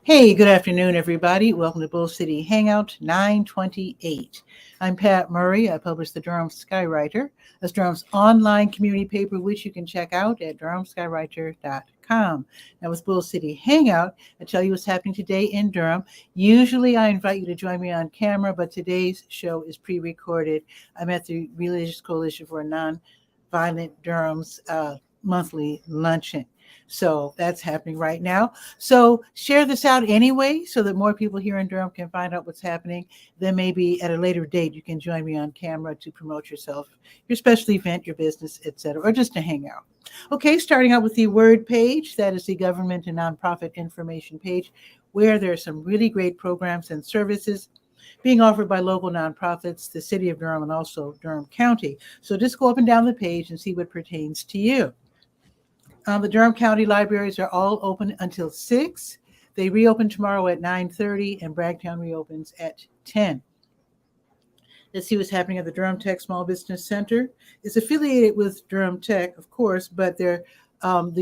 Hey, good afternoon, everybody. Welcome to Bull City Hangout 928. I'm Pat Murray. I publish the 𝗕𝗨𝗟𝗟. That's Durham's online community paper, which you can check out at durhamskywriter.com. Now, with Bull City Hangout, I tell you what's happening today in Durham. Usually, I invite you to join me on camera, but today's show is pre-recorded. I'm at the Religious Coalition for Nonviolent Durham's monthly luncheon. So that's happening right now. So share this out anyway so that more people here in Durham can find out what's happening. Then maybe at a later date, you can join me on camera to promote yourself, your special event, your business, etc., or just to hang out. Okay, starting out with the word page. That is the government and nonprofit information page where there are some really great programs and services being offered by local nonprofits, the city of Durham, and also Durham County. So just go up and down the page and see what pertains to you. The Durham County libraries are all open until 6. They reopen tomorrow at 9:30, and Bragtown reopens at 10. Let's see what's happening at the Durham Tech Small Business Center. It's affiliated with Durham Tech, of course, but the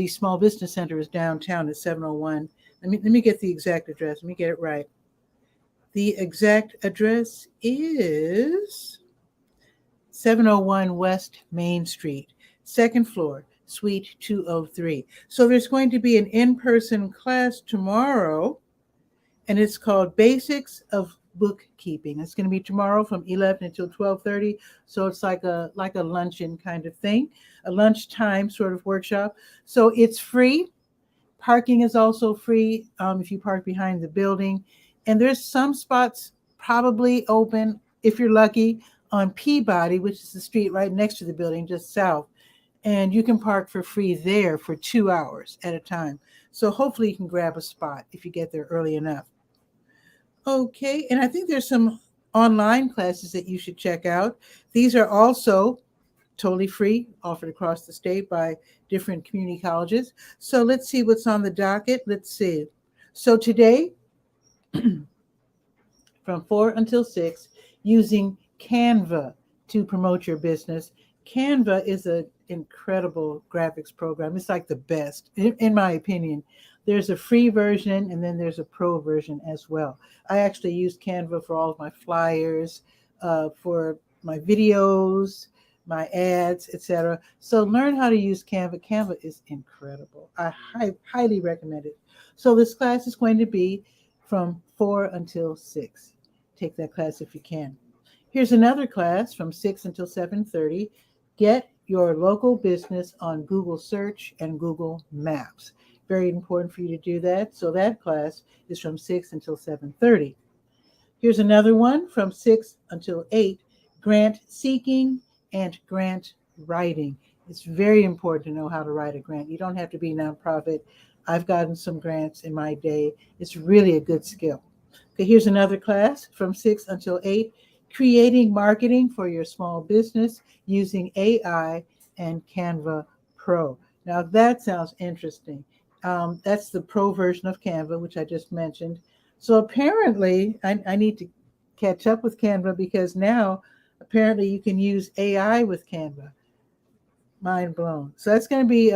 Small Business Center is downtown at 701. Let me get the exact address. Let me get it right. The exact address is 701 West Main Street, second floor, Suite 203. So there's going to be an in-person class tomorrow, and it's called Basics of Bookkeeping. It's going to be tomorrow from 11 until 12:30. So it's like a luncheon kind of thing, a lunchtime sort of workshop. So it's free. Parking is also free if you park behind the building. And there's some spots probably open, if you're lucky, on Peabody, which is the street right next to the building, just south. And you can park for free there for 2 hours at a time. So hopefully you can grab a spot if you get there early enough. Okay, and I think there's some online classes that you should check out. These are also totally free, offered across the state by different community colleges. So let's see what's on the docket. Let's see. So today, from 4 until 6, using Canva to promote your business. Canva is an incredible graphics program. It's like the best, in my opinion. There's a free version and then there's a pro version as well. I actually use Canva for all of my flyers, for my videos, my ads, etc. So learn how to use Canva. Canva is incredible. I highly recommend it. So this class is going to be from 4 until 6. Take that class if you can. Here's another class from 6 until 7:30. Get your local business on Google Search and Google Maps. Very important for you to do that. So that class is from 6 until 7:30. Here's another one from 6 until 8, grant seeking and grant writing. It's very important to know how to write a grant. You don't have to be nonprofit. I've gotten some grants in my day. It's really a good skill. Okay, here's another class from 6 until 8, creating marketing for your small business using AI and Canva Pro. Now that sounds interesting. That's the pro version of Canva, which I just mentioned. So apparently I need to catch up with Canva because now apparently you can use AI with Canva. Mind blown. So that's going to be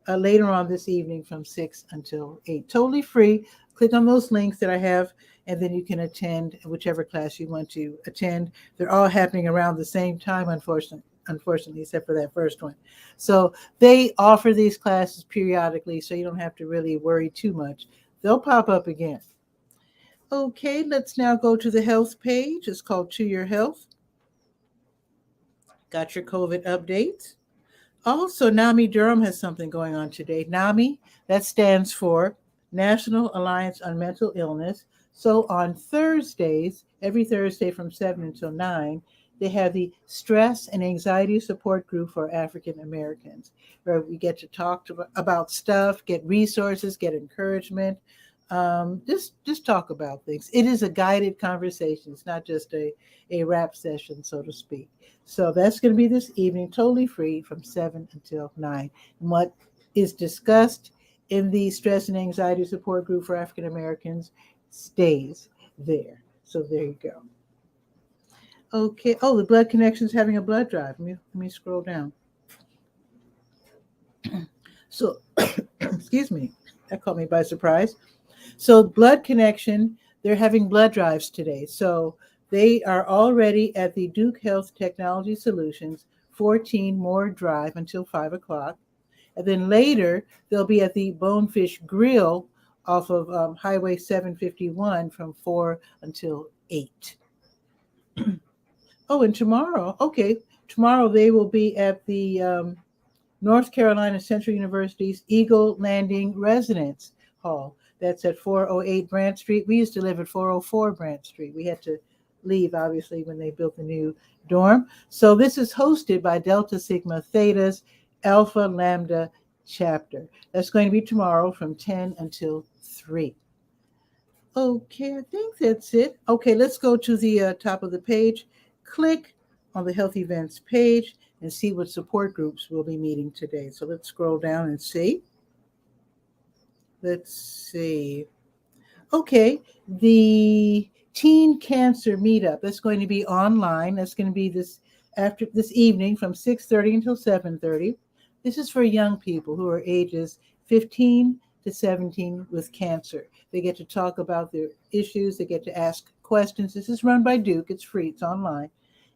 later on this evening from 6 until 8. Totally free. Click on those links that I have, and then you can attend whichever class you want to attend. They're all happening around the same time, unfortunately, except for that first one. So they offer these classes periodically, so you don't have to really worry too much. They'll pop up again. Okay, let's now go to the health page. It's called To Your Health. Got your COVID updates. Also, NAMI Durham has something going on today. NAMI, that stands for National Alliance on Mental Illness. So on Thursdays, every Thursday from 7 until 9, they have the Stress and Anxiety Support Group for African Americans, where we get to talk about stuff, get resources, get encouragement, just talk about things. It is a guided conversation. It's not just a rap session, so to speak. So that's going to be this evening, totally free from 7 until 9. And what is discussed in the Stress and Anxiety Support Group for African Americans stays there. So there you go. Okay. Oh, the Blood Connection's having a blood drive. Let me scroll down. So, excuse me. That caught me by surprise. So Blood Connection, they're having blood drives today. So they are already at the Duke Health Technology Solutions 14 Moore Drive until 5 o'clock. And then later, they'll be at the Bonefish Grill off of Highway 751 from 4 until 8. Oh, and tomorrow, okay, tomorrow they will be at the North Carolina Central University's Eagle Landing Residence Hall. That's at 408 Brant Street. We used to live at 404 Brant Street. We had to leave, obviously, when they built the new dorm. So this is hosted by Delta Sigma Theta's Alpha Lambda chapter. That's going to be tomorrow from 10 until 3. Okay, I think that's it. Okay, let's go to the top of the page. Click on the health events page and see what support groups will be meeting today. So let's scroll down and see. Let's see. Okay, the Teen Cancer Meetup, that's going to be online. That's going to be this evening from 6:30 until 7:30. This is for young people who are ages 15 to 17 with cancer. They get to talk about their issues. They get to ask questions. This is run by Duke. It's free. It's online.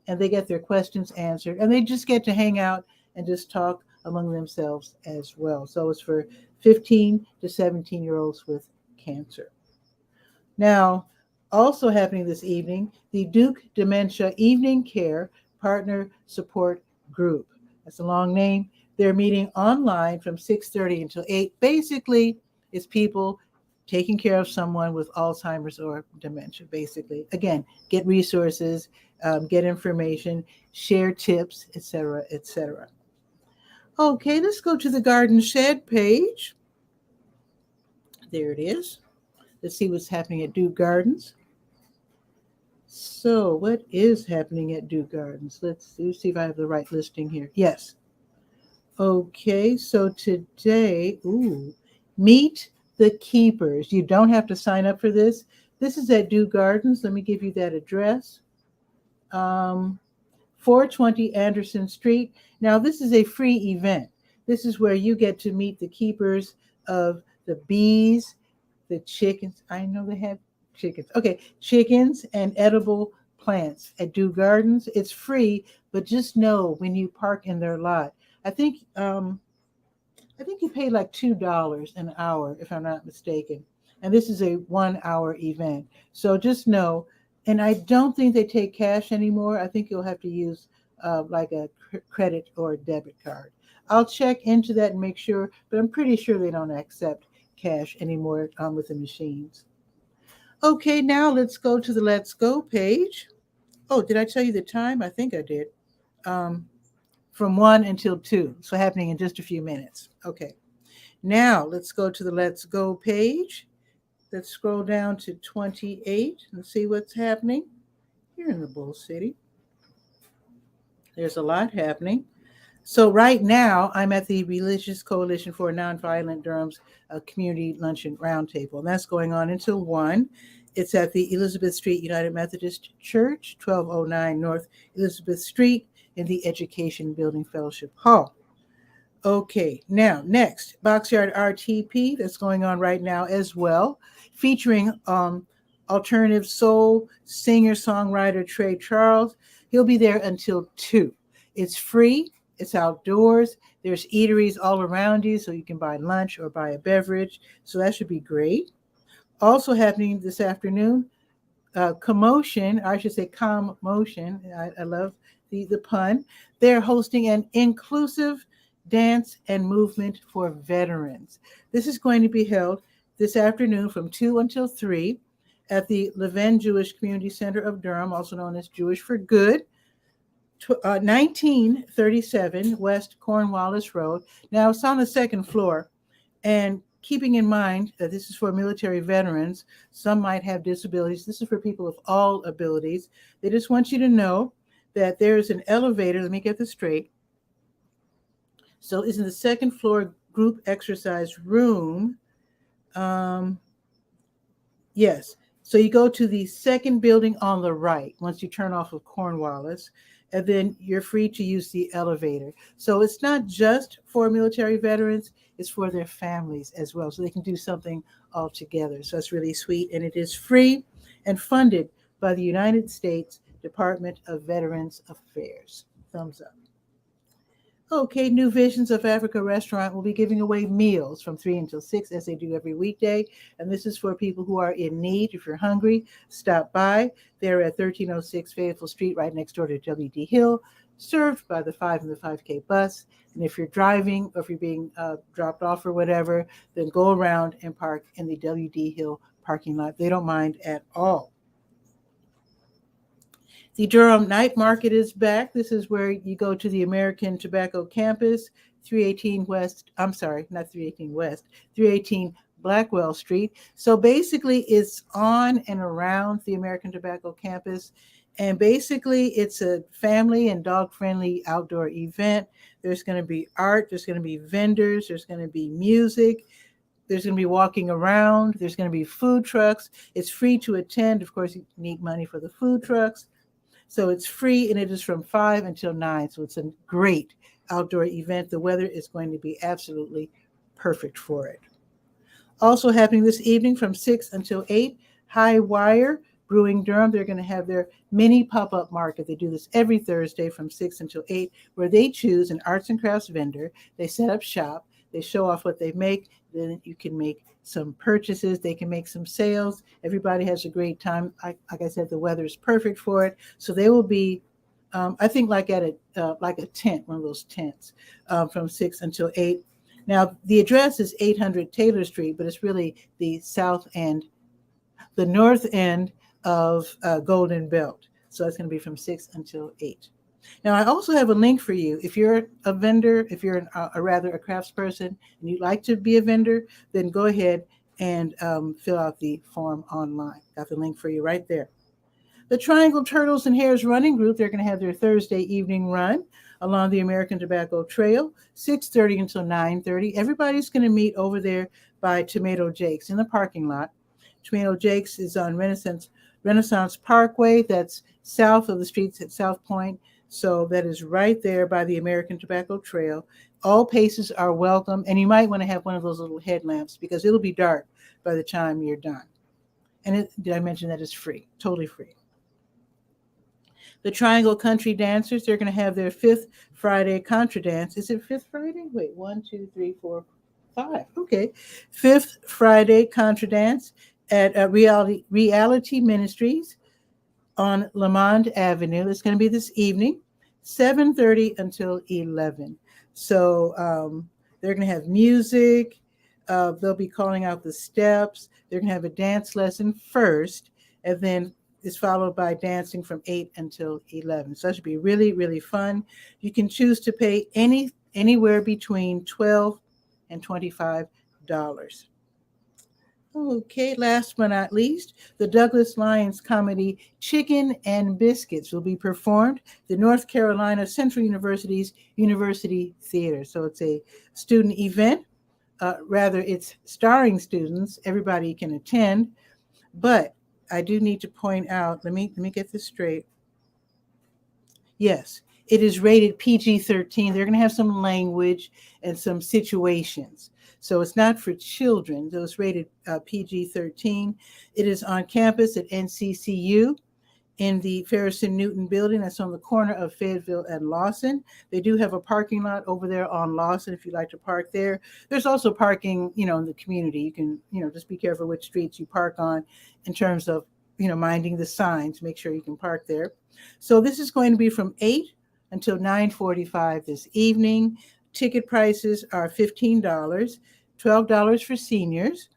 And they get their questions answered. And they just get to hang out and just talk among themselves as well. So it's for 15 to 17-year-olds with cancer. Now, also happening this evening, the Duke Dementia Evening Care Partner Support Group. That's a long name. They're meeting online from 6:30 until 8. Basically, it's people taking care of someone with Alzheimer's or dementia, basically. Again, get resources, get information, share tips, etc., etc. Okay, let's go to the Garden Shed page. There it is. Let's see what's happening at Duke Gardens. So what is happening at Duke Gardens? Let's see if I have the right listing here. Yes. Okay, so today, Meet the Keepers. You don't have to sign up for this. This is at Duke Gardens. Let me give you that address. 420 Anderson Street. Now, this is a free event. This is where you get to meet the keepers of the bees, the chickens. I know they have chickens. Okay, chickens and edible plants at Duke Gardens. It's free, but just know when you park in their lot. I think you pay like $2 an hour, if I'm not mistaken. And this is a 1-hour event. So just know, and I don't think they take cash anymore. I think you'll have to use like a credit or debit card. I'll check into that and make sure, but I'm pretty sure they don't accept cash anymore with the machines. Okay, now let's go to the Let's Go page. Oh, did I tell you the time? I think I did. From 1 until 2. So happening in just a few minutes. Okay. Now let's go to the Let's Go page. Let's scroll down to 28 and see what's happening here in the Bull City. There's a lot happening. So right now, I'm at the Religious Coalition for Nonviolent Durham's Community Luncheon Roundtable, and that's going on until 1. It's at the Elizabeth Street United Methodist Church, 1209 North Elizabeth Street, in the Education Building Fellowship Hall. Okay, now next, Boxyard RTP, that's going on right now as well, featuring alternative soul singer-songwriter Trey Charles. He'll be there until 2. It's free. It's outdoors. There's eateries all around you, so you can buy lunch or buy a beverage. So that should be great. Also happening this afternoon, Commotion, I should say Commotion. I love the pun. They're hosting an inclusive dance and movement for veterans. This is going to be held this afternoon from 2 until 3 at the Levin Jewish Community Center of Durham, also known as Jewish for Good, 1937 West Cornwallis Road. Now, it's on the second floor, and keeping in mind that this is for military veterans, some might have disabilities. This is for people of all abilities. They just want you to know that there's an elevator. Let me get this straight. So it's in the second floor group exercise room. Yes, So you go to the second building on the right once you turn off of Cornwallis, and then you're free to use the elevator. So it's not just for military veterans, it's for their families as well. So they can do something all together. So it's really sweet. And it is free and funded by the United States Department of Veterans Affairs. Thumbs up. Okay, New Visions of Africa restaurant will be giving away meals from 3 until 6 as they do every weekday. And this is for people who are in need. If you're hungry, stop by. They're at 1306 Fayetteville Street, right next door to W.D. Hill, served by the 5 and the 5K bus. And if you're driving or if you're being dropped off or whatever, then go around and park in the W.D. Hill parking lot. They don't mind at all. The Durham Night Market is back. This is where you go to the American Tobacco Campus, 318 West, I'm sorry, not 318 West, 318 Blackwell Street. So basically it's on and around the American Tobacco Campus. And basically it's a family and dog-friendly outdoor event. There's going to be art, there's going to be vendors, there's going to be music. There's going to be walking around. There's going to be food trucks. It's free to attend. Of course, you need money for the food trucks. So it's free and it is from 5 until 9. So it's a great outdoor event. The weather is going to be absolutely perfect for it. Also happening this evening from 6 until 8, High Wire Brewing Durham. They're going to have their mini pop-up market. They do this every Thursday from 6 until 8, where they choose an arts and crafts vendor. They set up shop. They show off what they make. Then you can make some purchases. They can make some sales. Everybody has a great time. Like I said, the weather is perfect for it. So they will be, I think, like at a tent, one of those tents, from 6 until 8. Now the address is 800 Taylor Street, but it's really the north end of Golden Belt. So it's going to be from 6 until 8. Now, I also have a link for you. If you're a vendor, if you're a craftsperson and you'd like to be a vendor, then go ahead and fill out the form online. Got the link for you right there. The Triangle Turtles and Hares Running Group, they're going to have their Thursday evening run along the American Tobacco Trail, 6:30 until 9:30. Everybody's going to meet over there by Tomato Jake's in the parking lot. Tomato Jake's is on Renaissance Parkway. That's south of the streets at South Point. So that is right there by the American Tobacco Trail. All paces are welcome, and you might want to have one of those little headlamps because it'll be dark by the time you're done. And did I mention that it's free? Totally free. The Triangle Country Dancers, they're going to have their 5th Friday Contra Dance. Is it 5th Friday? Wait, 1, 2, 3, 4, 5. Okay. 5th Friday Contra Dance at Reality Ministries on Lamond Avenue. It's going to be this evening, 7:30 until 11. So they're going to have music. They'll be calling out the steps. They're going to have a dance lesson first, and then it's followed by dancing from 8 until 11. So that should be really, really fun. You can choose to pay anywhere between $12 and $25. Okay, last but not least, the Douglas Lyons comedy Chicken and Biscuits will be performed at the North Carolina Central University's University Theater. So it's a student event. It's starring students. Everybody can attend. But I do need to point out, let me get this straight. Yes, it is rated PG-13. They're going to have some language and some situations. So it's not for children. So it's rated PG-13. It is on campus at NCCU in the Ferrison Newton building. That's on the corner of Fayetteville and Lawson. They do have a parking lot over there on Lawson if you'd like to park there. There's also parking, in the community. You can, just be careful which streets you park on in terms of, minding the signs. Make sure you can park there. So this is going to be from 8 until 9:45 this evening. Ticket prices are $15, $12 for seniors,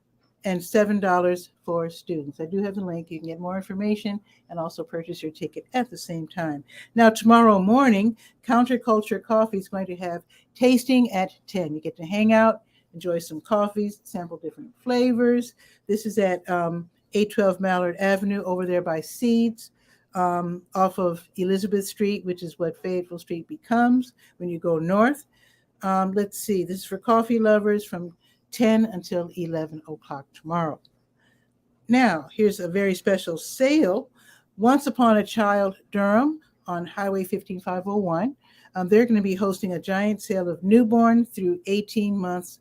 and $7 for students. I do have the link. You can get more information and also purchase your ticket at the same time. Now, tomorrow morning, Counterculture Coffee is going to have tasting at 10. You get to hang out, enjoy some coffees, sample different flavors. This is at 812 Mallard Avenue over there by Seeds. Off of Elizabeth Street, which is what Fayetteville Street becomes when you go north. Let's see, this is for coffee lovers from 10 until 11 o'clock tomorrow. Now, here's a very special sale. Once Upon a Child Durham on Highway 15501. They're going to be hosting a giant sale of newborn through 18 months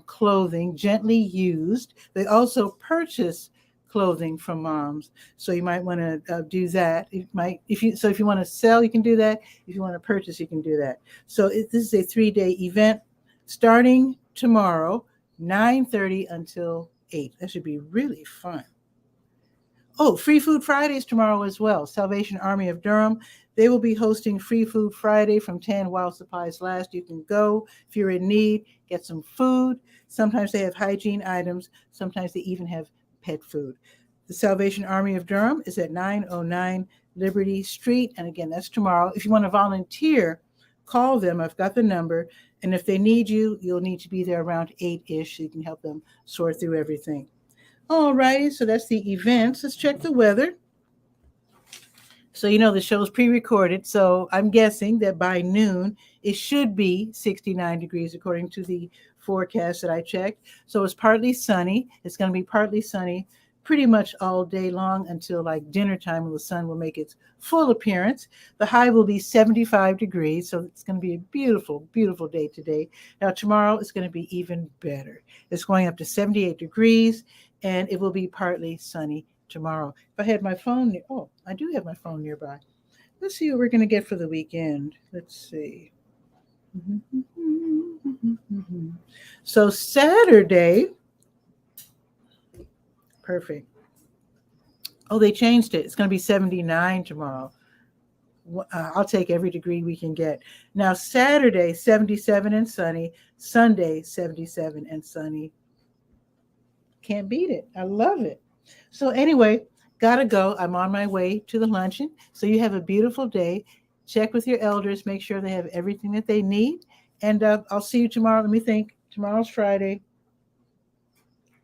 clothing, gently used. They also purchase clothing from moms, so you might want to do that. If you want to sell, you can do that. If you want to purchase, you can do that. So this is a 3-day event starting tomorrow, 9:30 until 8. That should be really fun. Oh, Free Food Fridays tomorrow as well. Salvation Army of Durham, they will be hosting Free Food Friday from 10 while supplies last. You can go if you're in need, get some food. Sometimes they have hygiene items. Sometimes they even have pet food. The Salvation Army of Durham is at 909 Liberty Street. And again, that's tomorrow. If you want to volunteer, call them. I've got the number. And if they need you, you'll need to be there around 8-ish so you can help them sort through everything. All righty, so that's the events. Let's check the weather. So the show is pre-recorded, so I'm guessing that by noon it should be 69 degrees according to the forecast that I checked. So it's partly sunny. It's going to be partly sunny pretty much all day long until like dinner time when the sun will make its full appearance. The high will be 75 degrees, so it's going to be a beautiful, beautiful day today. Now tomorrow it's going to be even better. It's going up to 78 degrees. And it will be partly sunny tomorrow. If I had my phone, I do have my phone nearby. Let's see what we're going to get for the weekend. Let's see. So Saturday, perfect. Oh, they changed it. It's going to be 79 tomorrow. I'll take every degree we can get. Now Saturday, 77 and sunny. Sunday, 77 and sunny. Can't beat it. I love it. So anyway, gotta go. I'm on my way to the luncheon. So you have a beautiful day. Check with your elders. Make sure they have everything that they need. And I'll see you tomorrow. Let me think. Tomorrow's Friday.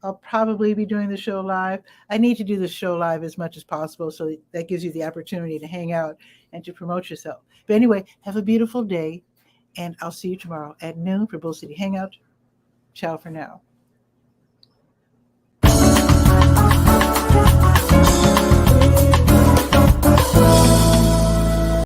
I'll probably be doing the show live. I need to do the show live as much as possible. So that gives you the opportunity to hang out and to promote yourself. But anyway, have a beautiful day. And I'll see you tomorrow at noon for Bull City Hangout. Ciao for now.